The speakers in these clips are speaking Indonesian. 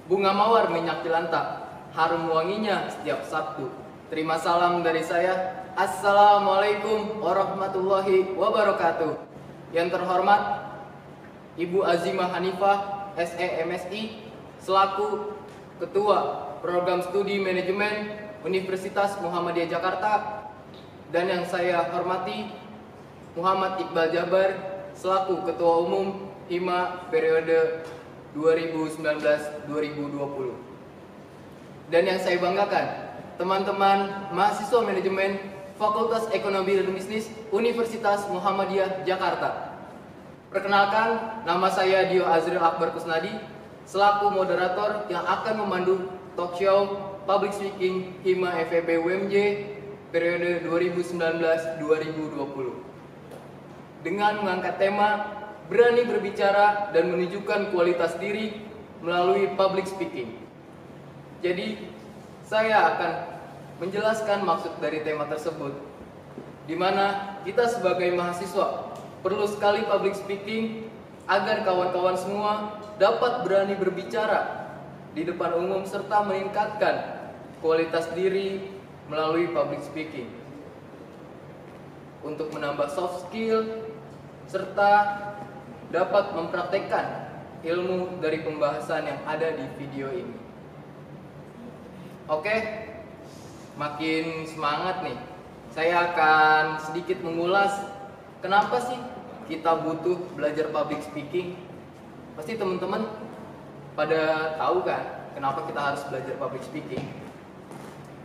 bunga mawar minyak jelantah, harum wanginya setiap Sabtu. Terima salam dari saya. Assalamualaikum warahmatullahi wabarakatuh. Yang terhormat Ibu Azimah Hanifah, SE/MSI, selaku Ketua Program Studi Manajemen Universitas Muhammadiyah Jakarta, dan yang saya hormati Muhammad Iqbal Jabar, selaku Ketua Umum HIMA periode 2019-2020. Dan yang saya banggakan, teman-teman mahasiswa manajemen Fakultas Ekonomi dan Bisnis Universitas Muhammadiyah Jakarta. Perkenalkan, nama saya Dio Azril Akbar Kusnadi, selaku moderator yang akan memandu talk show Public Speaking HIMA FEB UMJ periode 2019-2020. Dengan mengangkat tema berani berbicara dan menunjukkan kualitas diri melalui public speaking. Jadi, saya akan menjelaskan maksud dari tema tersebut, di mana kita sebagai mahasiswa perlu sekali public speaking agar kawan-kawan semua dapat berani berbicara di depan umum serta meningkatkan kualitas diri melalui public speaking untuk menambah soft skill serta dapat mempraktekkan ilmu dari pembahasan yang ada di video ini. Oke, makin semangat nih. Saya akan sedikit mengulas kenapa sih kita butuh belajar public speaking. Pasti teman-teman pada tahu kan kenapa kita harus belajar public speaking.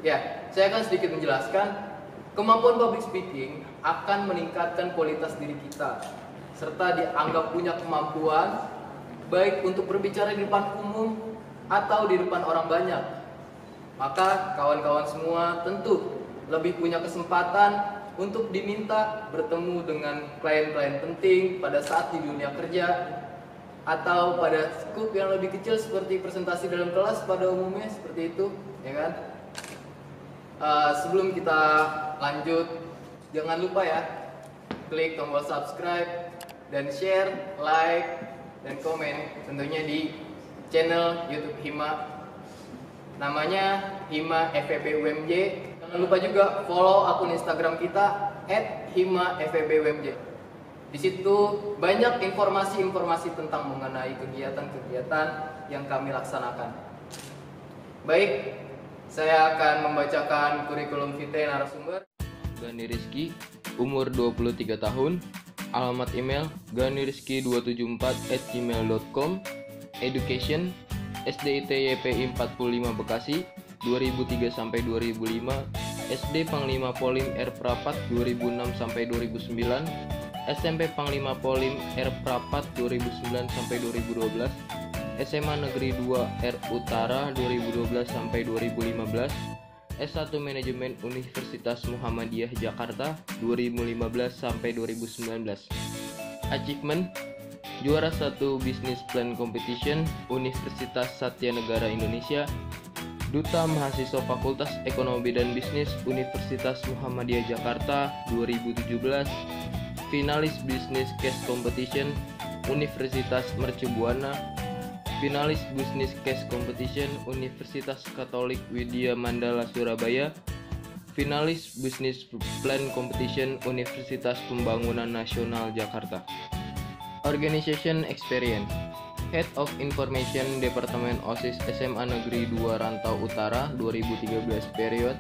Ya, saya akan sedikit menjelaskan. Kemampuan public speaking akan meningkatkan kualitas diri kita, serta dianggap punya kemampuan baik untuk berbicara di depan umum atau di depan orang banyak. Maka kawan-kawan semua tentu lebih punya kesempatan untuk diminta bertemu dengan klien-klien penting pada saat di dunia kerja atau pada skup yang lebih kecil seperti presentasi dalam kelas pada umumnya, seperti itu, ya kan? Sebelum kita lanjut, jangan lupa ya klik tombol subscribe dan share, like, dan komen tentunya di channel YouTube HIMA, namanya HIMA FEB UMJ. Jangan lupa juga follow akun Instagram kita @HIMA-FEB-UMJ. Di situ banyak informasi-informasi tentang mengenai kegiatan-kegiatan yang kami laksanakan. Baik, saya akan membacakan kurikulum vitae narasumber. Gani Rizky, umur 23 tahun, alamat email ganiriski274@gmail.com, education SDIT-YPI 45 Bekasi 2003-2005, SD Panglima Polim R Prapat 2006-2009, SMP Panglima Polim R Prapat 2009-2012, SMA Negeri 2 R Utara 2012-2015, S1 Manajemen Universitas Muhammadiyah Jakarta 2015-2019. Achievement: juara 1 Business Plan Competition Universitas Satya Negara Indonesia, Duta Mahasiswa Fakultas Ekonomi dan Bisnis Universitas Muhammadiyah Jakarta 2017, finalis Business Case Competition Universitas Mercu Buana, finalis Business Case Competition Universitas Katolik Widya Mandala Surabaya, finalis Business Plan Competition Universitas Pembangunan Nasional Jakarta. Organization Experience: Head of Information Departemen OSIS SMA Negeri 2 Rantau Utara 2013 period,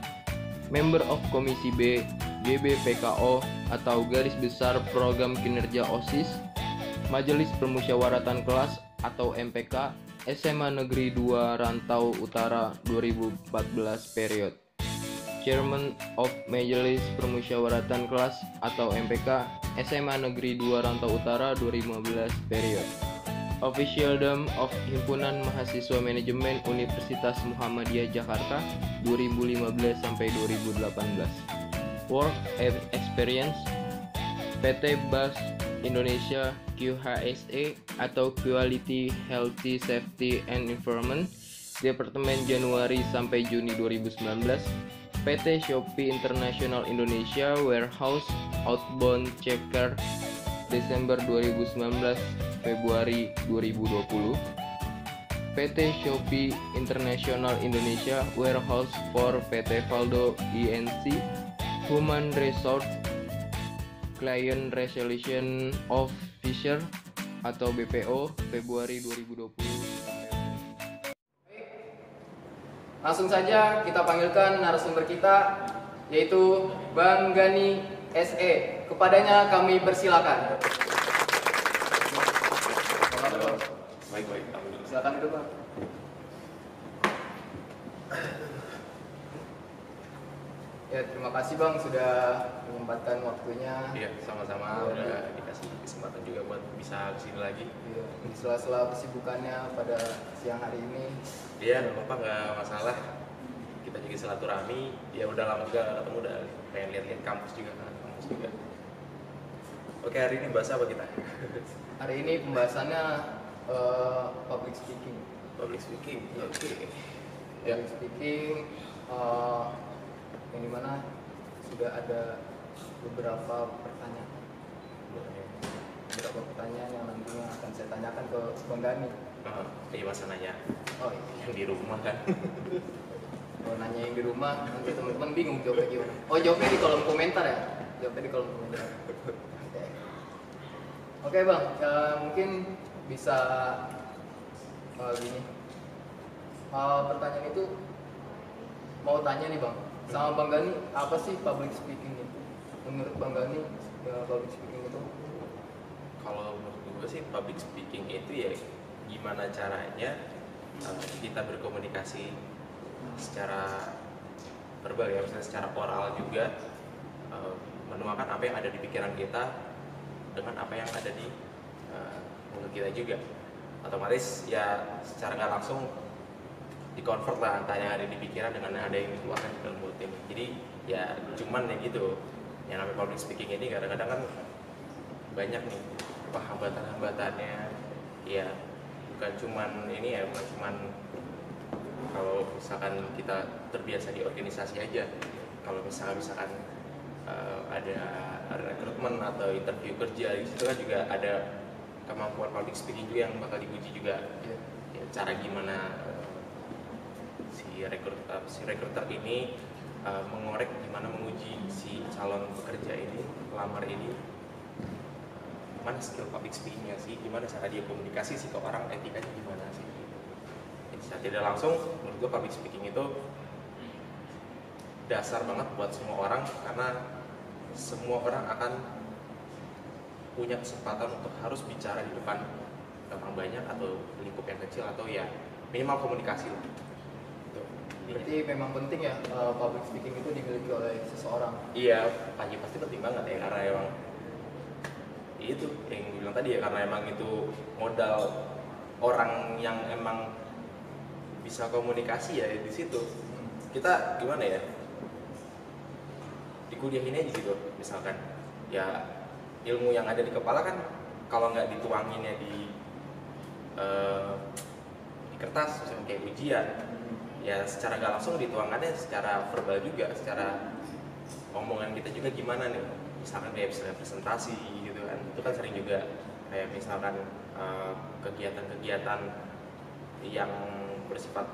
Member of Komisi B GBPKO atau Garis Besar Program Kinerja OSIS, Majelis Permusyawaratan Kelas atau MPK SMA Negeri 2 Rantau Utara 2014 period, Chairman of Majelis Permusyawaratan Kelas atau MPK SMA Negeri 2 Rantau Utara 2015 period, Officialdom of Himpunan Mahasiswa Manajemen Universitas Muhammadiyah Jakarta 2015-2018. Work Experience: PT BAS Indonesia QHSE atau Quality Healthy Safety and Environment, Departemen Januari sampai Juni 2019. PT Shopee International Indonesia Warehouse Outbound Checker Desember 2019 Februari 2020. PT Shopee International Indonesia Warehouse for PT Valdo Inc. Human Resource Client Resolution Officer atau BPO Februari 2020. Langsung saja kita panggilkan narasumber kita, yaitu Bang Gani SE. Kepadanya kami persilakan. Baik, Silakan dulu, Bang. Ya, terima kasih Bang sudah menyempatkan waktunya. Iya, sama-sama udah dikasih kesempatan juga buat bisa kesini lagi. Iya, di sela-sela kesibukannya pada siang hari ini. Iya, apa nggak masalah. Kita juga silaturahmi. Ya udah lama gak ketemu, udah pengen lihat-lihat kampus juga kan, kampus juga. Oke, hari ini bahas apa kita? Hari ini pembahasannya public speaking. Public speaking. Iya. Oke. Ya. Public speaking yang dimana sudah ada beberapa pertanyaan. Beberapa pertanyaan yang nantinya akan saya tanyakan ke Bang Gani. Iya, masa nanya Oh iya. yang di rumah kan. Kalau nanya yang di rumah, nanti teman-teman bingung jawabnya gimana. Oh, jawabnya di kolom komentar ya? Jawabnya di kolom komentar. Oke Bang, mungkin bisa gini. Pertanyaan itu mau tanya nih Bang, sama Bang Gani, apa sih public speaking itu? Menurut Bang Gani, ya, public speaking itu? Kalau menurut gue sih public speaking itu ya gimana caranya kita berkomunikasi secara verbal ya, misalnya secara oral juga, menuangkan apa yang ada di pikiran kita dengan apa yang ada di mulut kita juga. Otomatis ya secara nggak langsung di-convert lah antara yang ada di pikiran dengan yang ada yang dikeluarkan di dalam mulut ini. Jadi ya cuman ya gitu, yang namanya public speaking ini kadang-kadang kan banyak nih hambatan-hambatannya. Ya bukan cuman ini ya, bukan cuman kalau misalkan kita terbiasa di organisasi aja. Kalau misalkan ada rekrutmen atau interview kerja, di situ kan juga ada kemampuan public speaking juga yang bakal diuji juga. Ya. Ya, cara gimana si rekruter ini mengorek, gimana menguji si calon pekerja ini, pelamar ini, gimana skill public speakingnya sih, gimana cara dia komunikasi sih ke orang, etikanya gimana sih. Secara tidak langsung menurut gue public speaking itu dasar banget buat semua orang, karena semua orang akan punya kesempatan untuk harus bicara di depan orang banyak atau lingkup yang kecil, atau ya minimal komunikasi lah. Berarti memang penting ya public speaking itu dimiliki oleh seseorang. Iya, pasti penting banget ya, karena emang itu yang gue bilang tadi ya, karena emang itu modal orang yang emang bisa komunikasi ya di situ. Kita gimana ya? Di kuliah ini aja gitu, misalkan ya ilmu yang ada di kepala kan kalau nggak dituanginnya di kertas, misalnya kayak ujian, ya secara nggak langsung dituangannya secara verbal juga, secara omongan kita juga gimana nih, misalkan kayak misalnya presentasi gitu kan, itu kan sering juga kayak misalkan kegiatan-kegiatan yang bersifat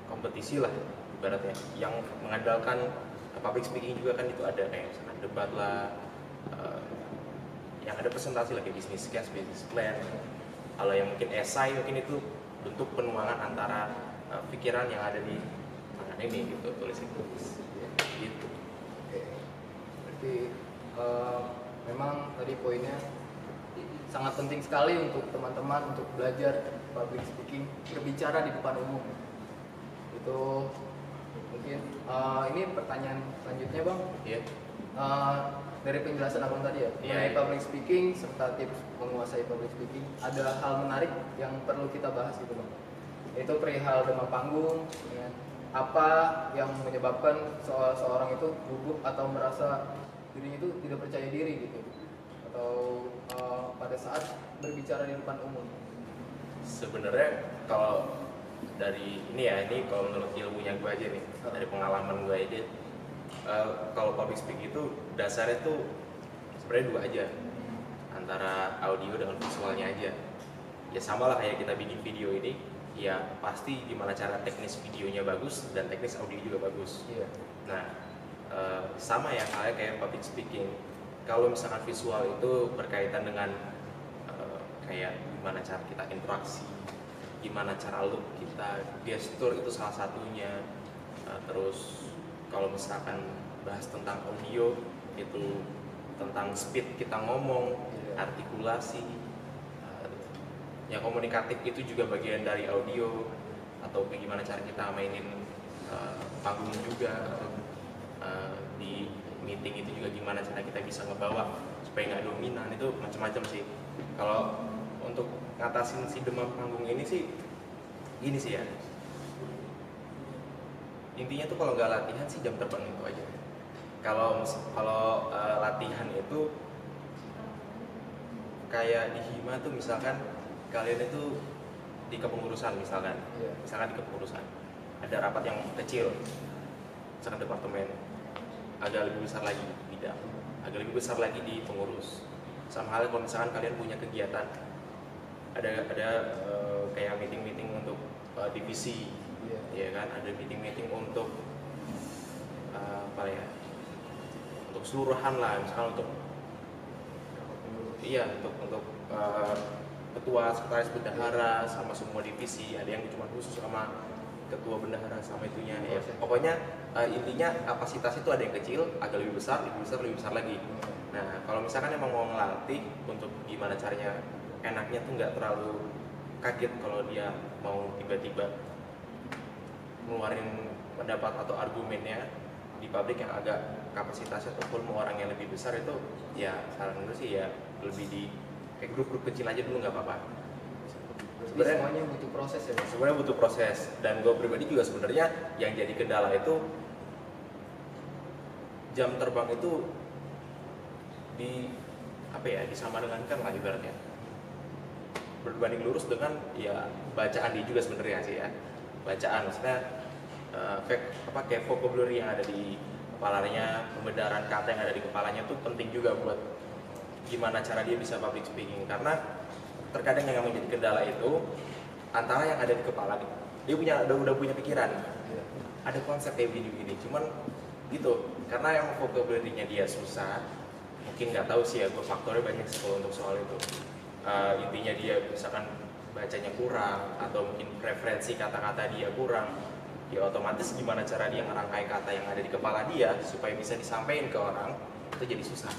kompetisi lah ibaratnya, yang mengandalkan public speaking juga kan, itu ada kayak misalkan debat lah, yang ada presentasi lagi bisnis case, business plan. Kalau yang mungkin esai, mungkin itu bentuk penuangan antara pikiran yang ada di tangan ini gitu, tulis itu gitu. Oke. Berarti memang tadi poinnya sangat penting sekali untuk teman-teman untuk belajar public speaking, berbicara di depan umum. Itu mungkin ini pertanyaan selanjutnya Bang. Iya. Dari penjelasan abang tadi ya, mengenai public speaking serta tips menguasai public speaking, ada hal menarik yang perlu kita bahas gitu Bang. Itu perihal demam panggung, ya. Apa yang menyebabkan seorang itu gugup atau merasa dirinya itu tidak percaya diri gitu, atau pada saat berbicara di depan umum. Sebenarnya kalau dari ini ya, ini kalau menurut ilmunya gue aja nih, dari pengalaman gue aja, kalau public speaking itu dasarnya tuh sebenarnya dua aja, antara audio dengan visualnya aja. Ya sama lah kayak kita bikin video ini, ya pasti gimana cara teknis videonya bagus dan teknis audio juga bagus. Iya. Nah, sama ya halnya kayak public speaking. Kalau misalkan visual itu berkaitan dengan kayak gimana cara kita interaksi, gimana cara look kita, gestur itu salah satunya. Terus kalau misalkan bahas tentang audio itu tentang speed kita ngomong, artikulasi, yang komunikatif itu juga bagian dari audio, atau bagaimana cara kita mainin panggung juga, di meeting itu juga gimana cara kita bisa ngebawa supaya nggak dominan, itu macam-macam sih. Kalau untuk ngatasin si demam panggung ini sih gini sih ya, intinya tuh kalau nggak latihan sih jam terbang itu aja. Kalau latihan itu kayak di hima tuh misalkan kalian itu di kepengurusan misalkan di kepengurusan ada rapat yang kecil, misalkan departemen, agak lebih besar lagi bidang, agak lebih besar lagi di pengurus. Sama halnya kalau misalkan kalian punya kegiatan, ada kayak meeting untuk divisi, ya kan, ada meeting untuk apa ya, untuk seluruhan lah, misalkan untuk ketua, sekretaris bendahara sama semua divisi, ada yang cuma khusus sama ketua bendahara sama itunya ya. Pokoknya intinya kapasitas itu ada yang kecil, agak lebih besar lagi. Nah, kalau misalkan emang mau ngelatih untuk gimana caranya enaknya tuh nggak terlalu kaget kalau dia mau tiba-tiba ngeluarin pendapat atau argumennya di publik yang agak kapasitasnya atau volume orang yang lebih besar, itu ya saran gue sih ya lebih di kayak grup-grup kecil aja dulu nggak apa-apa. Sebenarnya semuanya butuh proses ya. Sebenarnya butuh proses, dan gue pribadi juga sebenarnya yang jadi kendala itu jam terbang itu disamadengkan lah ibaratnya, berbanding lurus dengan ya bacaan dia juga sebenarnya sih ya, bacaan maksudnya kayak vocabulary yang ada di kepalanya, pembedaran kata yang ada di kepalanya tuh penting juga buat gimana cara dia bisa public speaking. Karena terkadang yang menjadi kendala itu antara yang ada di kepala, dia udah punya pikiran, ada konsep kayak gini, cuman gitu, karena yang vocabulary-nya dia susah, mungkin nggak tahu sih ya, gue faktornya banyak sih kalau untuk soal itu. Intinya dia misalkan bacanya kurang, atau mungkin referensi kata-kata dia kurang, ya otomatis gimana cara dia ngerangkai kata yang ada di kepala dia supaya bisa disampaikan ke orang, itu jadi susah.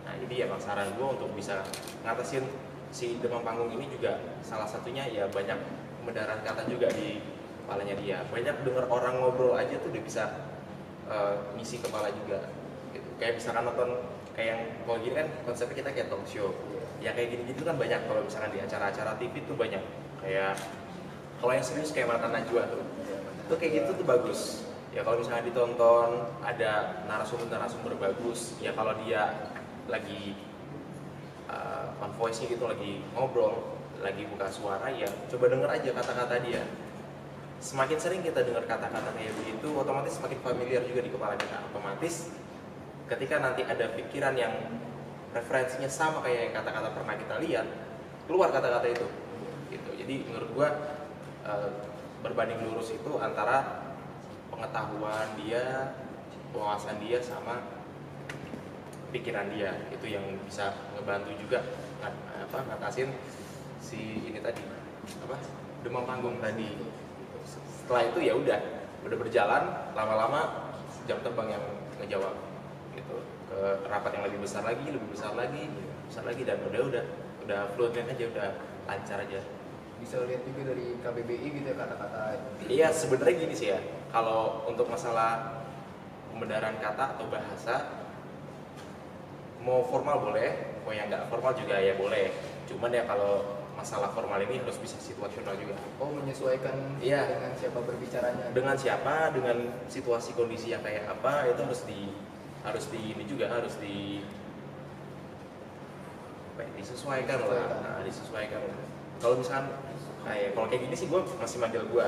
Nah, jadi ya saran gue untuk bisa ngatasin si demam panggung ini juga salah satunya ya banyak pembedaran kata juga di kepalanya dia. Banyak denger orang ngobrol aja tuh udah bisa ngisi kepala juga gitu. Kayak misalkan nonton kayak yang kalau gini kan konsepnya kita kayak talk show ya, kayak gini-gitu kan banyak. Kalau misalkan di acara-acara TV tuh banyak, kayak kalau yang serius kayak Mata Najwa tuh kayak gitu tuh bagus ya. Kalau misalnya ditonton ada narasumber bagus ya, kalau dia lagi on voice-nya gitu, lagi ngobrol, lagi buka suara, ya coba denger aja kata-kata dia. Semakin sering kita dengar kata-kata kayak begitu, otomatis semakin familiar juga di kepala kita. Otomatis ketika nanti ada pikiran yang referensinya sama kayak yang kata-kata pernah kita lihat, keluar kata-kata itu gitu. Jadi menurut gua berbanding lurus itu antara pengetahuan dia, wawasan dia, sama pikiran dia, itu yang bisa ngebantu juga ngatasin si ini tadi demam panggung tadi. Setelah itu ya udah berjalan, lama-lama jam terbang yang ngejawab gitu, ke rapat yang lebih besar lagi, dan udah fluent aja, udah lancar aja. Bisa lihat juga dari KBBI gitu ya kata-kata. Iya, sebenarnya gini sih ya, kalau untuk masalah pembedaran kata atau bahasa, mau formal boleh, mau yang nggak formal juga ya boleh. Cuman ya kalau masalah formal ini harus bisa situasional juga. Oh, menyesuaikan dengan siapa berbicaranya. Dengan siapa, dengan situasi kondisi yang kayak apa, itu disesuaikan lah. Nah, disesuaikan. Kalau misalkan kalau kayak gini sih gue masih manggil gue.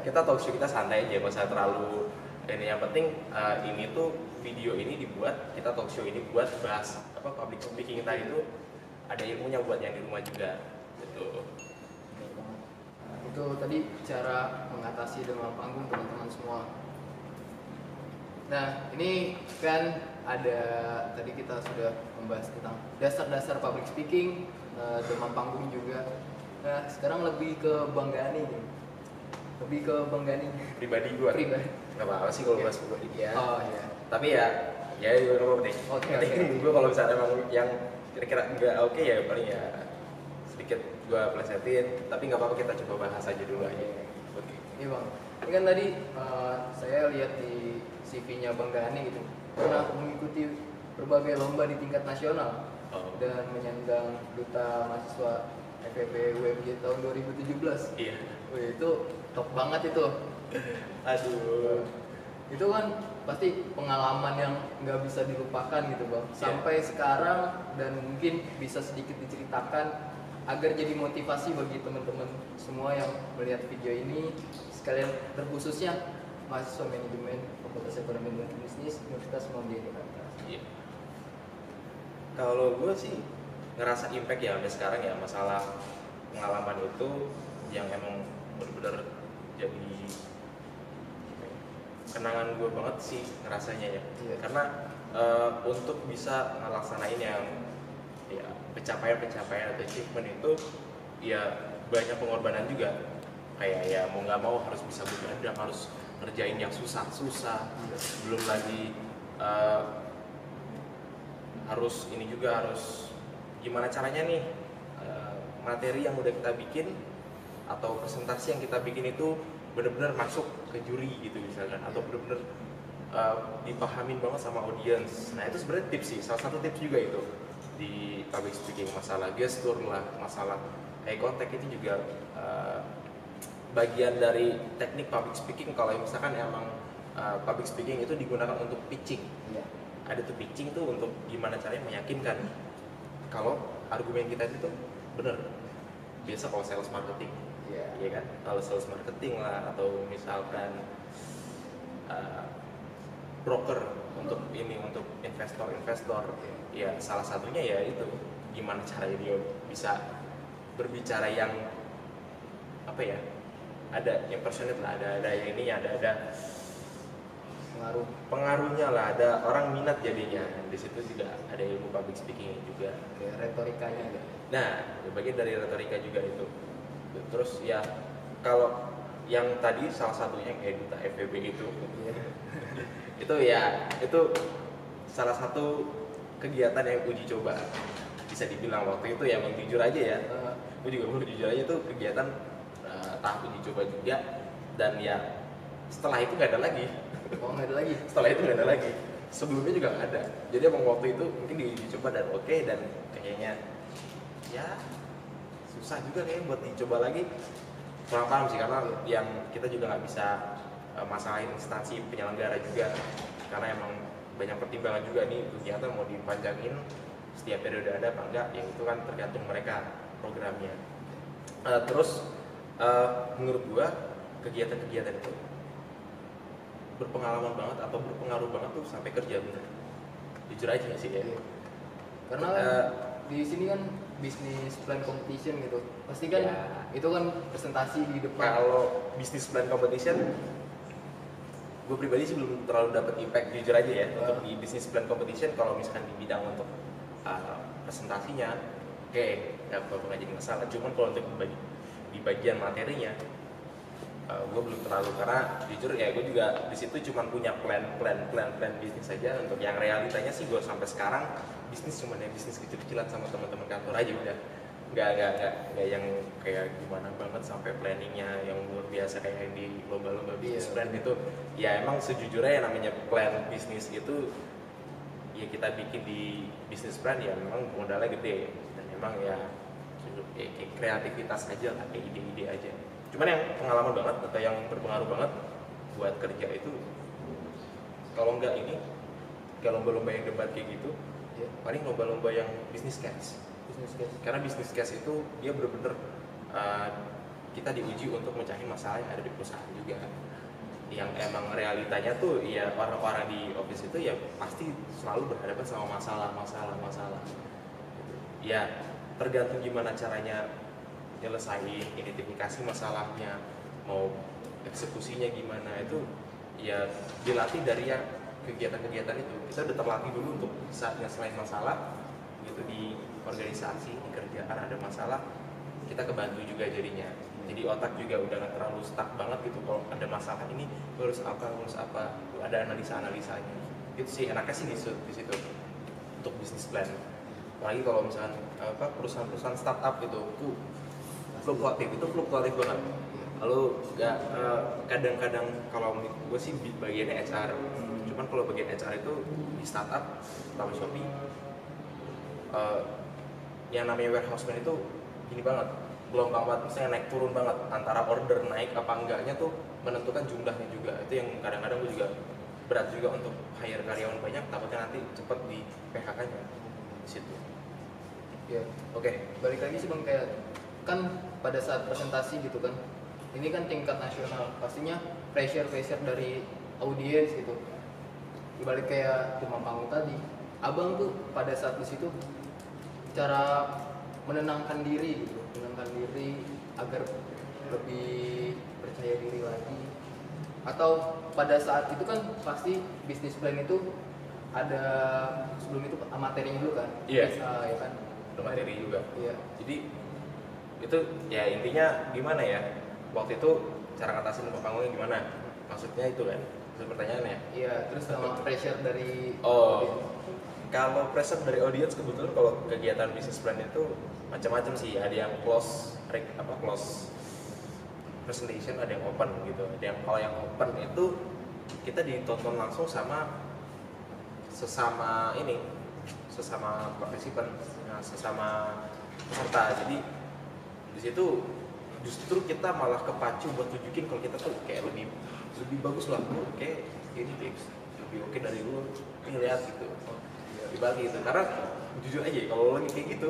Kita talk show kita santai aja, nggak usah terlalu. Dan yang penting ini tuh video ini dibuat, kita talk show ini buat bahas public speaking kita itu ada ilmunya buat yang di rumah juga gitu. itu tadi cara mengatasi demam panggung teman-teman semua. Nah, ini kan ada tadi kita sudah membahas tentang dasar-dasar public speaking, demam panggung juga. Nah, sekarang lebih ke Bang Gani nih. Lebih ke Bang Gani. Pribadi gue. Pribadi. Nggak apa-apa sih kalau bahas pribadi ya. Oh iya. Tapi ya gue ngomong nih. Oke. Gue kalau misalnya emang yang kira-kira nggak oke ya paling ya sedikit gue plesetin. Tapi nggak apa-apa, kita coba bahas aja dulu aja. Oke. Iya Bang. Ini kan tadi saya lihat di CV-nya Bang Gani gitu, pernah mengikuti berbagai lomba di tingkat nasional dan menyandang duta mahasiswa FEB UMJ tahun 2017. Iya. Wih, itu top banget itu. Aduh. Itu kan pasti pengalaman yang nggak bisa dilupakan gitu Bang. Sampai sekarang, dan mungkin bisa sedikit diceritakan agar jadi motivasi bagi teman-teman semua yang melihat video ini, sekalian terkhususnya mahasiswa manajemen Fakultas Ekonomi dan Bisnis Universitas Muhammadiyah Jakarta. Iya. Kalau gue sih ngerasa impact ya sampai sekarang ya, masalah pengalaman itu yang emang benar-benar jadi kenangan gue banget sih ngerasanya ya. Iya. Karena untuk bisa ngelaksanain yang ya pencapaian atau achievement itu ya banyak pengorbanan juga. Kayak ya mau nggak mau harus bisa begadang, harus ngerjain yang susah-susah, belum lagi harus ini juga, harus gimana caranya nih materi yang udah kita bikin atau presentasi yang kita bikin itu benar-benar masuk ke juri gitu misalkan, atau benar-benar dipahamin banget sama audiens. Nah itu sebenarnya tips sih, salah satu tips juga itu di public speaking, masalah gestur lah, masalah eye contact itu juga bagian dari teknik public speaking. Kalau misalkan emang public speaking itu digunakan untuk pitching, ada tuh pitching tuh untuk gimana caranya meyakinkan kalau argumen kita itu bener. Biasa kalau sales marketing, ya kan, kalau sales marketing lah, atau misalkan broker untuk ini, untuk investor, ya salah satunya ya itu gimana caranya dia bisa berbicara yang apa ya, ada impersonate lah, ada yang ini, ada pengaruhnya lah, ada orang minat jadinya. Di situ juga ada ilmu public speaking juga, kayak retorikanya ya. Nah bagian dari retorika juga itu. Terus ya kalau yang tadi salah satunya kayak duta FEB itu itu ya itu salah satu kegiatan yang uji coba bisa dibilang waktu itu ya. Emang jujur aja ya, gue juga mau jujur aja, itu kegiatan tahap uji coba juga, dan ya setelah itu nggak ada lagi. Nggak ada lagi. Setelah itu nggak ada lagi. Sebelumnya juga nggak ada. Jadi emang waktu itu mungkin diuji coba dan oke, dan kayaknya ya susah juga kayaknya buat dicoba lagi. Kurang paham sih, karena yang kita juga nggak bisa masalahin instansi penyelenggara juga, karena emang banyak pertimbangan juga nih kegiatan mau dipanjangin setiap periode ada apa enggak, yang itu kan tergantung mereka programnya. Terus menurut gua kegiatan-kegiatan itu berpengalaman banget atau berpengaruh banget tuh sampai kerja bener. Jujur aja sih ya. Karena di sini kan bisnis plan competition gitu, pasti kan itu kan presentasi di depan. Kalau bisnis plan competition, gue pribadi sih belum terlalu dapat impact, jujur aja ya. Untuk di bisnis plan competition, kalau misalkan di bidang untuk presentasinya, oke, nggak jadi masalah. Cuman kalau untuk di bagian materinya, gue belum terlalu, karena jujur ya gue juga di situ cuma punya plan bisnis saja. Untuk yang realitanya sih gue sampai sekarang bisnis cuma ya bisnis kecil-kecilan sama teman-teman kantor aja udah. Nggak yang kayak gimana banget sampai planningnya yang luar biasa kayak di lomba-lomba bisnis plan itu. Ya emang sejujurnya yang namanya plan bisnis itu ya kita bikin di bisnis plan ya memang modalnya gede, dan emang ya kayak kreativitas aja lah, kayak ide-ide aja. Cuman yang pengalaman banget atau yang berpengaruh banget buat kerja itu, kalau nggak ini, kayak lomba-lomba yang debat kayak gitu, paling lomba-lomba yang business case. Karena business case itu dia bener-bener kita diuji untuk mencari masalah yang ada di perusahaan juga. Yang emang realitanya tuh ya orang-orang di office itu ya pasti selalu berhadapan sama masalah. Ya tergantung gimana caranya nyelesain, identifikasi masalahnya, mau eksekusinya gimana, itu ya dilatih dari yang kegiatan-kegiatan itu. Kita udah terlatih dulu untuk bisa nyelesain masalah gitu di organisasi, di kerjaan ada masalah, kita kebantu juga jadinya. Jadi otak juga udah gak terlalu stuck banget gitu, kalau ada masalah ini harus apa, ada analisa-analisanya. Itu sih enaknya sih di situ untuk bisnis plan. Apalagi kalau misalkan perusahaan-perusahaan startup gitu, fluktuatif banget. Lalu nggak kadang-kadang kalau gue sih bagiannya HR, cuman kalau bagian HR itu di startup, terutama Shopee, yang namanya warehouseman itu gini banget, gelombang banget, misalnya naik turun banget antara order naik apa enggaknya tuh menentukan jumlahnya juga. Itu yang kadang-kadang gue juga berat juga untuk hire karyawan banyak, takutnya nanti cepet di PHK-nya di situ. Ya, oke. Balik lagi sih Bang, kayak kan pada saat presentasi gitu kan, ini kan tingkat nasional, pastinya pressure dari audiens gitu. Dibalik kayak Demam Panggung tadi, Abang tuh pada saat di situ cara menenangkan diri gitu, agar lebih percaya diri lagi. Atau pada saat itu kan pasti bisnis plan itu ada sebelum itu materinya dulu kan? Iya. Ya kan? Materi juga. Iya. Jadi itu ya intinya gimana ya, waktu itu cara ngatasin lupa panggungnya gimana, maksudnya itu kan, itu pertanyaannya. Iya, terus sama pressure dari Kalau pressure dari audience, kebetulan kalau kegiatan bisnis plan itu macam-macam sih. Ada yang close presentation, ada yang open gitu. Kalau yang open itu kita ditonton langsung sama sesama partisipan, sesama peserta. Jadi di situ justru kita malah kepacu buat tunjukin kalau kita tuh kayak lebih bagus lah, lu kayak ini tips lebih oke dari lu, ini lihat gitu, dibagi gitu. Karena jujur aja kalau lo lagi kayak gitu,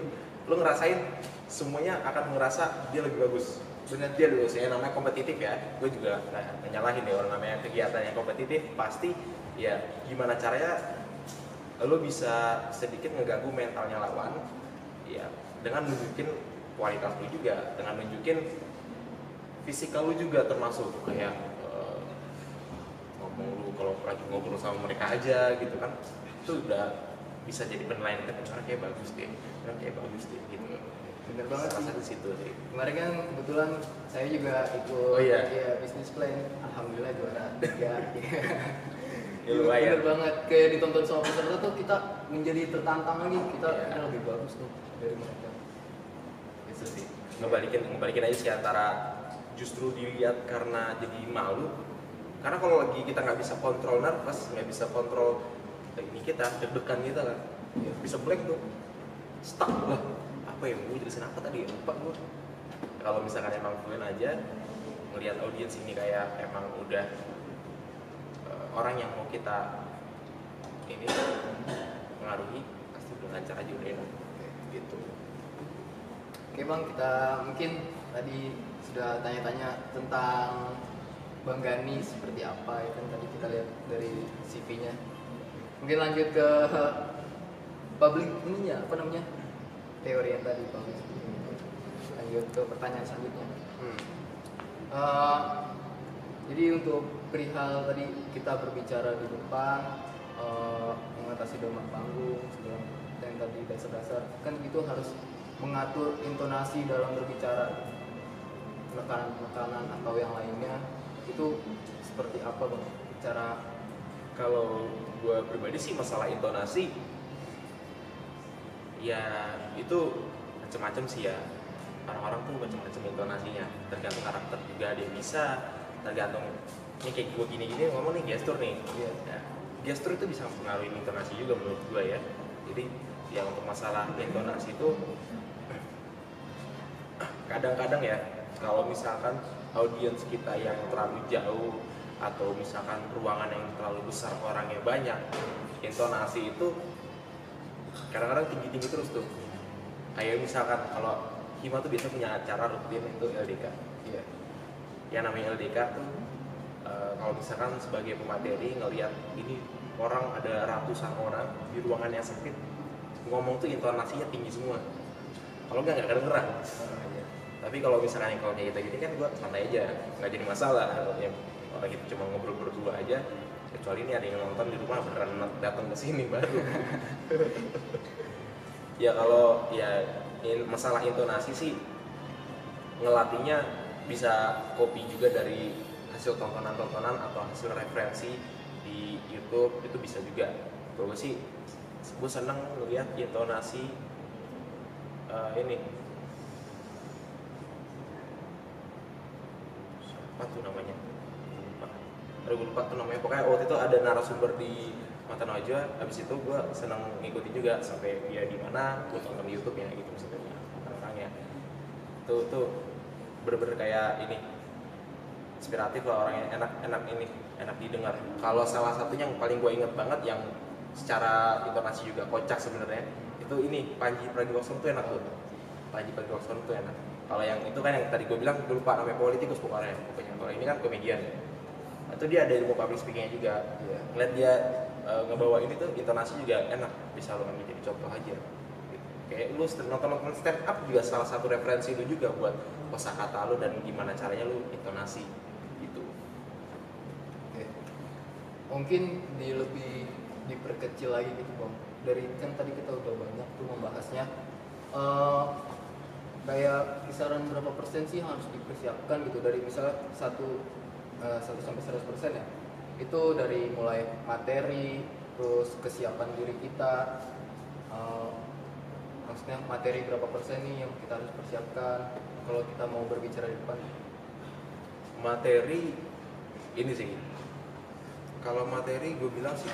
lo ngerasain semuanya akan ngerasa dia lebih bagus. Bener, dia dulu saya namanya kompetitif ya, gue juga nggak nyalahin deh orang namanya kegiatan yang kompetitif, pasti ya gimana caranya lo bisa sedikit ngeganggu mentalnya lawan ya, dengan nunjukin kualitas lo juga, dengan nunjukin fisikal lo juga, termasuk kayak ngomong lu kalau lagi ngobrol sama mereka aja gitu kan, itu udah bisa jadi penilaian kita, orang kayak bagus deh gitu. Bener banget sih. Di situ sih. Kemarin kan kebetulan saya juga ikut bisnis plan, alhamdulillah juara 3. Ya, lumayan. Bener banget, kayak ditonton sama peserta tuh kita menjadi tertantang lagi, kita lebih bagus tuh dari mereka. Itu sih. Ngebalikin aja sih, antara justru dilihat karena jadi malu. Karena kalau lagi kita nggak bisa kontrol nervous, nggak bisa kontrol ini kita, deg-degan kita kan, bisa blank tuh, stuck lah. Apa ya, gue jelasin apa tadi ya, lupa gue. Kalau misalkan emang fluent aja, ngelihat audiens ini kayak emang udah orang yang mau kita ini mengaruhi, pasti udah lancar aja, udah enak gitu. Oke Bang, kita mungkin tadi sudah tanya-tanya tentang Bang Gani seperti apa ya kan, tadi kita lihat dari CV-nya. Mungkin lanjut ke public ininya, apa namanya, teori yang tadi public speaking. Lanjut ke pertanyaan selanjutnya. Jadi untuk perihal tadi kita berbicara di depan, mengatasi demam panggung, segala yang tadi dasar-dasar, kan itu harus mengatur intonasi dalam berbicara, penekanan atau yang lainnya, itu seperti apa Bang cara? Kalau gue pribadi sih masalah intonasi ya itu macam-macam sih ya, orang-orang tuh macam-macam intonasinya, tergantung karakter juga, dia bisa tergantung ini kayak gue gini-gini ngomong nih gestur nih. Ya, gestur itu bisa mempengaruhi intonasi juga menurut gue ya. Jadi yang untuk masalah intonasi itu kadang-kadang ya, kalau misalkan audiens kita yang terlalu jauh atau misalkan ruangan yang terlalu besar, orangnya banyak, intonasi itu kadang-kadang tinggi-tinggi terus tuh. Kayak misalkan kalau Hima tuh biasa punya acara rutin itu LDK. Iya. Yang namanya LDK tuh kalau misalkan sebagai pemateri ngelihat ini orang, ada ratusan orang di ruangan yang sempit, ngomong tuh intonasinya tinggi semua. Kalau nggak kedengeran. Tapi kalau misalkan kalau kayak gitu gini kan gue santai aja, nggak jadi masalah. Ya, orang itu cuma ngobrol berdua aja, kecuali ini ada yang nonton di rumah beneran datang ke sini baru. Ya kalau ya masalah intonasi sih ngelatihnya bisa copy juga dari hasil tontonan-tontonan atau hasil referensi di YouTube, itu bisa juga. Kalau gue sih gue seneng lihat intonasi ini apa tuh namanya, gue lupa tuh namanya. Pokoknya waktu itu ada narasumber di Mata Najwa, habis itu gue seneng ngikutin juga sampai dia di mana gue tonton di YouTube ya gitu maksudnya orang-orangnya. Tuh bener-bener kayak ini inspiratif lah orangnya, enak didengar. Kalau salah satunya yang paling gue inget banget yang secara intonasi juga kocak sebenarnya itu ini Panji Pragiwaksono tuh enak tuh. Panji Pragiwaksono tuh enak. Kalau yang itu kan yang tadi gue bilang gue lupa namanya, politikus pokoknya. Kalau ini kan komedian. Itu dia ada ilmu public speakingnya juga. Ngeliat dia ngebawa ini tuh intonasi juga enak, bisa lo ambil jadi contoh aja. Kayak lu nonton stand up juga salah satu referensi lu juga buat kosakata lu dan gimana caranya lu intonasi gitu. Oke. Mungkin lebih diperkecil lagi gitu Bang. Dari kan tadi kita udah banyak tuh membahasnya. Kayak kisaran berapa persen sih yang harus dipersiapkan gitu dari misalnya 1 sampai 100% ya. Itu dari mulai materi, terus kesiapan diri kita. Maksudnya materi berapa persen nih yang kita harus persiapkan kalau kita mau berbicara di depan. Materi ini sih, kalau materi gue bilang sih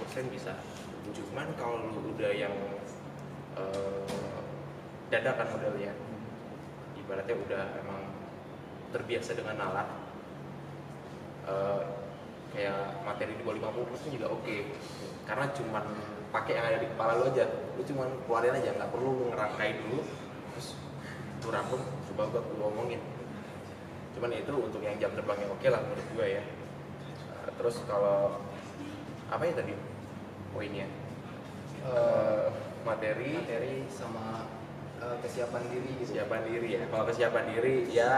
70% bisa. Cuman kalau lu udah yang dadakan modelnya, ibaratnya udah emang terbiasa dengan alat, kayak materi di bawah 50% juga oke. Karena cuman pakai yang ada di kepala lu aja, lu cuman keluarin aja, nggak perlu lu ngerangkai dulu terus lu rangkum coba buat lu ngomongin. Cuman itu untuk yang jam terbangnya oke lah menurut gue ya. Terus kalau apa ya tadi poinnya, materi sama kesiapan diri gitu. Kesiapan diri ya. Kalau kesiapan diri ya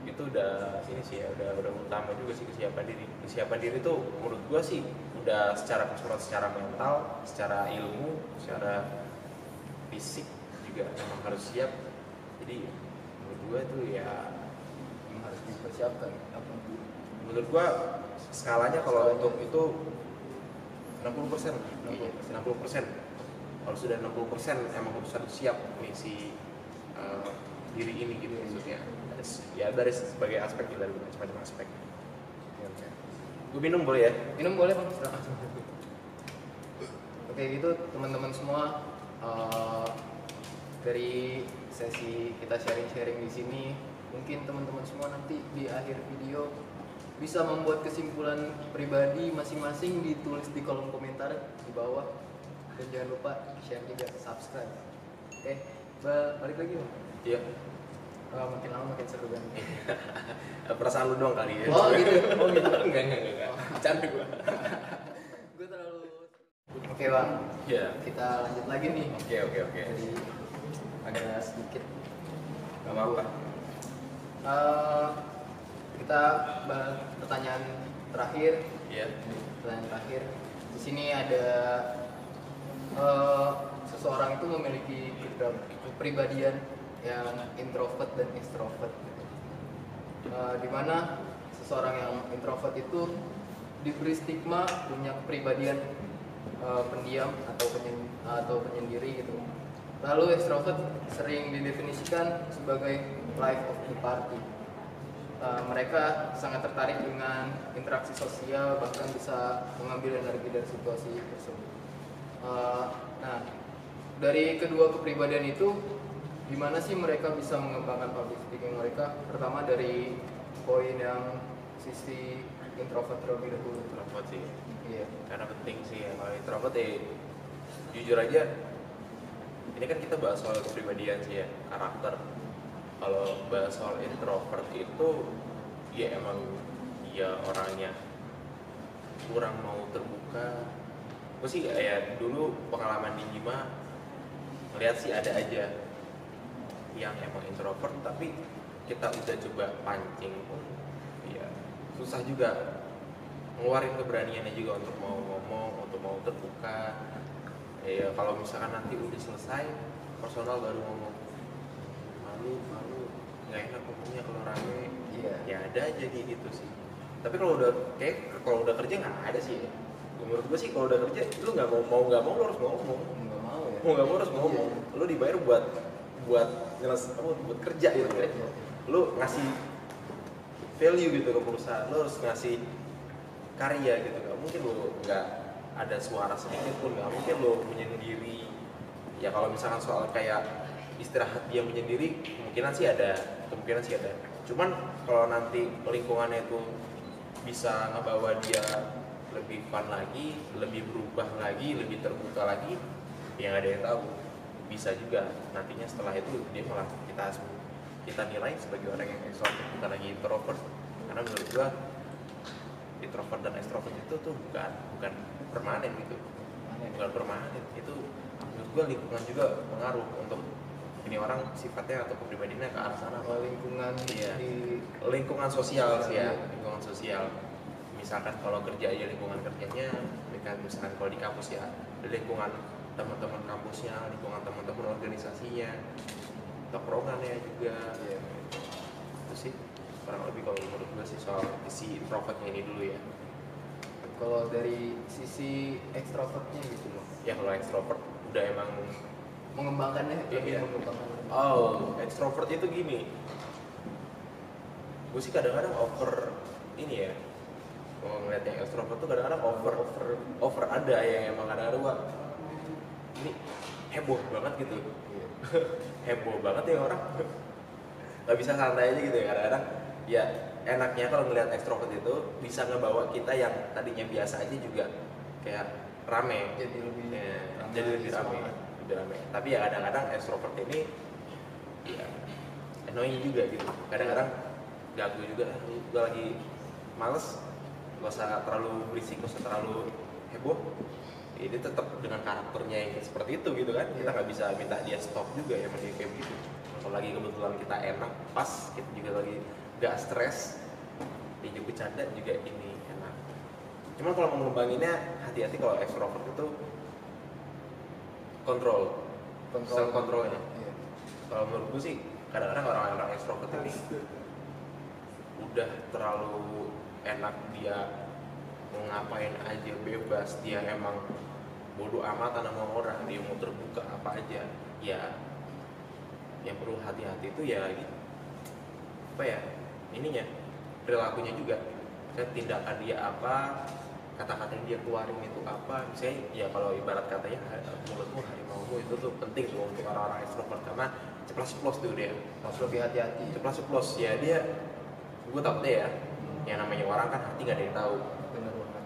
itu udah ini sih ya, udah utama juga sih kesiapan diri. Kesiapan diri tuh menurut gua sih udah secara keseluruhan, secara mental, secara ilmu, secara fisik juga memang harus siap. Jadi menurut gua tuh ya Yang harus dipersiapkan apa? menurut gua skalanya kalau untuk itu 60%. 60%. Kalau sudah 60% emang harus siap nih si diri ini gitu maksudnya. Ya dari sebagai aspek, dari macam-macam aspek. Oke. Gue minum boleh ya? Minum boleh Bang, silakan. Oke gitu teman-teman semua, dari sesi kita sharing-sharing di sini, mungkin teman-teman semua nanti di akhir video bisa membuat kesimpulan pribadi masing-masing, ditulis di kolom komentar di bawah, dan jangan lupa share juga, subscribe. Oke, balik lagi Bang. Iya. Makin lama makin seru kan. Perasaan lu doang kali ya. Oh gitu. Enggak. Bercanda gua. Gue terlalu. Oke Bang. Iya. Kita lanjut lagi nih. Oke. Jadi agak sedikit. Gak apa-apa. Kita bahas pertanyaan terakhir. Iya. Pertanyaan terakhir. Di sini ada seseorang itu memiliki kepribadian yang introvert dan extrovert. Dimana seseorang yang introvert itu diberi stigma punya kepribadian pendiam atau penyendiri gitu. Lalu extrovert sering didefinisikan sebagai life of the party. Mereka sangat tertarik dengan interaksi sosial, bahkan bisa mengambil energi dari situasi tersebut. Nah, dari kedua kepribadian itu, gimana sih mereka bisa mengembangkan public speaking mereka? Pertama dari poin yang sisi introvert terlebih dahulu. Introvert sih. Iya. Karena penting sih ya. Kalau introvert ya jujur aja, ini kan kita bahas soal kepribadian sih ya, karakter. Kalau bahas soal introvert itu ya emang dia orangnya kurang mau terbuka. Gue sih ya dulu pengalaman di Jima ngeliat sih ada aja yang emang introvert, tapi kita udah coba pancing pun ya susah juga ngeluarin keberaniannya juga untuk mau ngomong, untuk mau terbuka. Ya kalau misalkan nanti udah selesai personal baru ngomong, malu nggak enak ngomongnya kalau rame. Iya. Ya ada aja kayak gitu sih. Tapi kalau udah kerja nggak ada sih ya. Menurut gue sih kalau udah kerja lu nggak mau nggak mau lu harus ngomong. Nggak mau ya. Mau nggak mau harus ngomong. Lu dibayar buat buat kerja gitu. Kerja. Lu ngasih value gitu ke perusahaan. Lu harus ngasih karya gitu. Nggak mungkin lu nggak ada suara sedikit pun, nggak mungkin lu menyendiri. Ya kalau misalkan soal kayak istirahat dia menyendiri, kemungkinan sih ada. Cuman kalau nanti lingkungannya itu bisa ngebawa dia lebih fun lagi, lebih berubah lagi, lebih terbuka lagi, yang ada yang tahu. Bisa juga nantinya setelah itu dia malah kita nilai sebagai orang yang extrovert, bukan lagi introvert. Karena menurut gua introvert dan extrovert itu tuh bukan permanen gitu. Bukan permanen. Itu menurut gua lingkungan juga pengaruh untuk ini orang sifatnya atau kepribadiannya ke arah sana. Lingkungan Iya. di Lingkungan sosial sih ya, lingkungan sosial. Misalkan kalau kerja ya lingkungan kerjanya, misalkan kalau di kampus ya lingkungan teman-teman kampusnya, lingkungan teman-teman organisasinya, tongkrongannya juga. Iya. Itu sih kurang lebih kalau menurut gue sih soal isi introvertnya ini dulu ya. Kalau dari sisi ekstrovertnya gitu loh, Ya kalau ekstrovert udah emang mengembangkannya lebih Iya. mengembangkan. Ekstrovert itu gini. Gue sih kadang-kadang over ini ya. Kalau ngeliat yang ekstrovert tuh kadang-kadang over ada yang emang kadang-kadang wah, ini heboh banget gitu. Iya. Heboh banget ya orang. Gak bisa santai aja gitu ya kadang-kadang. Ya enaknya kalau ngeliat ekstrovert itu bisa ngebawa kita yang tadinya biasa aja juga kayak rame. Jadi lebih Jadi lebih rame. Tapi ya kadang-kadang ekstrovert ini ya annoying juga gitu. Kadang-kadang ganggu juga. Gue lagi males, gak usah terlalu berisik, gak usah terlalu heboh. Ini tetap dengan karakternya yang seperti itu gitu kan. Kita nggak bisa minta dia stop juga ya dia kayak begitu. Kalau lagi kebetulan kita enak, pas kita juga lagi gak stres, dia bercanda juga ini enak. Cuman kalau mau ngembanginnya hati-hati kalau ekstrovert itu self kontrolnya. Iya. Kalau menurut gue sih kadang-kadang orang-orang ekstrovert ini udah terlalu enak, dia mau ngapain aja bebas, dia emang bodoh amatan sama orang, dia mau terbuka apa aja. Ya yang perlu hati-hati itu ya apa ya ininya, perilakunya juga. Misalnya tindakan dia apa, kata-kata yang dia keluarin itu apa. Misalnya ya kalau ibarat katanya mulutmu harimaumu, itu tuh penting tuh untuk orang-orang ekstrovert karena ceplas-ceplos tuh dia. Harus lebih hati-hati. Ceplas-ceplos ya dia. Gue takutnya ya, yang namanya orang kan hati nggak ada yang tahu. Bener banget.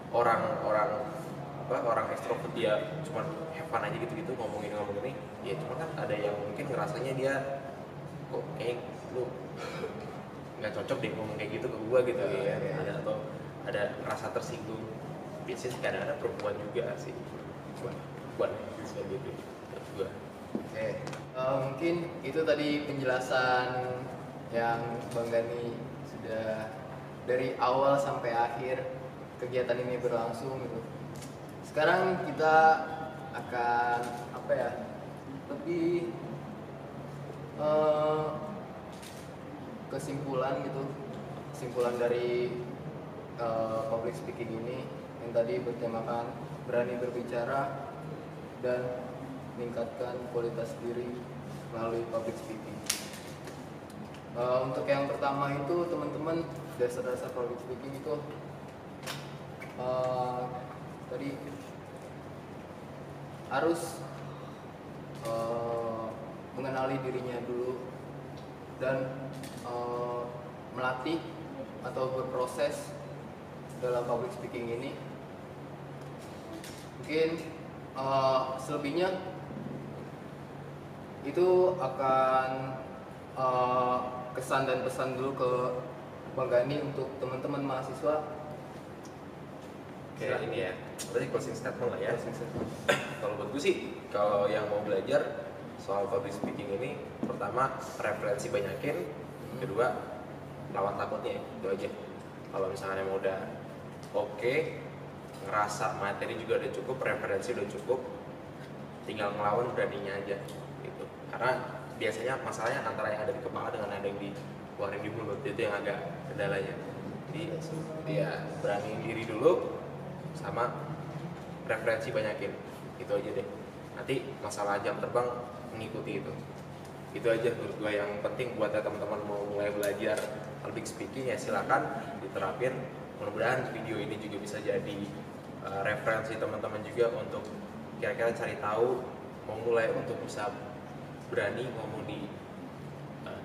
Orang ekstrovert dia cuma have fun aja gitu-gitu ngomong ini ya cuma kan ada yang mungkin ngerasanya dia kok kayak lu nggak cocok deh ngomong kayak gitu ke gua gitu ya. Iya. Ada atau ada rasa tersinggung. Biasanya sih kadang-kadang perempuan juga sih buat gitu gua. Oke. Mungkin itu tadi penjelasan yang Bang Gani sudah dari awal sampai akhir kegiatan ini berlangsung gitu. Sekarang kita akan lebih kesimpulan dari public speaking ini yang tadi bertemakan berani berbicara dan meningkatkan kualitas diri melalui public speaking. Untuk yang pertama itu teman-teman, dasar-dasar public speaking itu tadi harus mengenali dirinya dulu dan melatih atau berproses dalam public speaking ini. Mungkin selebihnya itu akan kesan dan pesan dulu ke Bang Gani untuk teman-teman mahasiswa. Oke, ini ya berarti closing statement lah ya. Closing statement. Kalau buat gue sih kalau yang mau belajar soal public speaking ini, pertama referensi banyakin, kedua lawan takutnya, itu aja. Kalau misalnya mau udah oke, ngerasa materi juga udah cukup, referensi udah cukup, tinggal ngelawan beraninya aja gitu. Karena biasanya masalahnya antara yang ada di kepala dengan ada yang dikeluarin di mulut, itu yang agak kendalanya. Jadi dia berani diri dulu sama referensi banyakin, itu aja deh. Nanti masalah jam terbang mengikuti itu aja menurut gue yang penting buat teman-teman mau mulai belajar public speaking, ya silakan diterapin. Mudah-mudahan video ini juga bisa jadi referensi teman-teman juga untuk kira-kira cari tahu, mau mulai untuk bisa berani ngomong di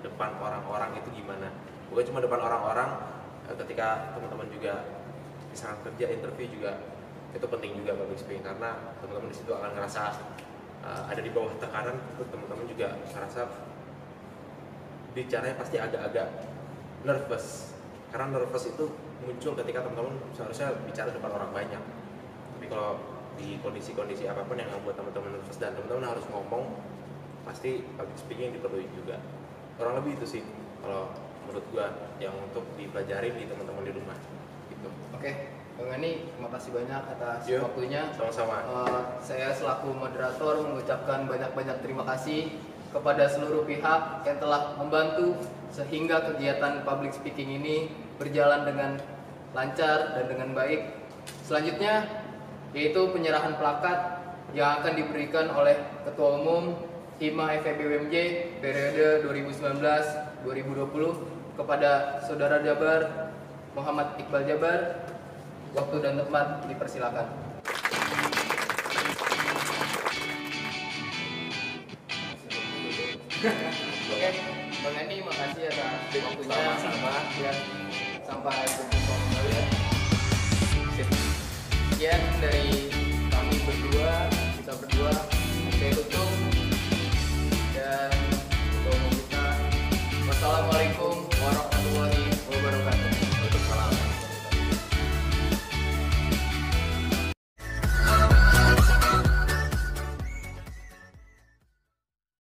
depan orang-orang itu gimana. Bukan cuma depan orang-orang, ketika teman-teman juga misalnya kerja interview juga itu penting juga public speaking, karena teman-teman di situ akan ngerasa ada di bawah tekanan, terus teman-teman juga ngerasa bicaranya pasti agak-agak nervous, karena nervous itu muncul ketika teman-teman seharusnya bicara depan orang banyak. Tapi kalau di kondisi-kondisi apapun yang membuat teman-teman nervous dan teman-teman harus ngomong, pasti public speaking diperluin juga. Kurang lebih itu sih kalau menurut gua yang untuk dipelajari di teman-teman di rumah gitu. Oke, Bang Ani, terima kasih banyak atas Yuk, waktunya. sama-sama. Saya selaku moderator mengucapkan banyak-banyak terima kasih kepada seluruh pihak yang telah membantu sehingga kegiatan public speaking ini berjalan dengan lancar dan dengan baik. Selanjutnya yaitu penyerahan plakat yang akan diberikan oleh Ketua Umum Hima FEB UMJ periode 2019-2020 kepada Saudara Jabar Muhammad Iqbal Jabar. Waktu dan tempat dipersilakan. Oke, Bang Andi, makasih atas waktunya. Sama-sama. Ya, sampai berjumpa kembali ya. Sip. Sekian dari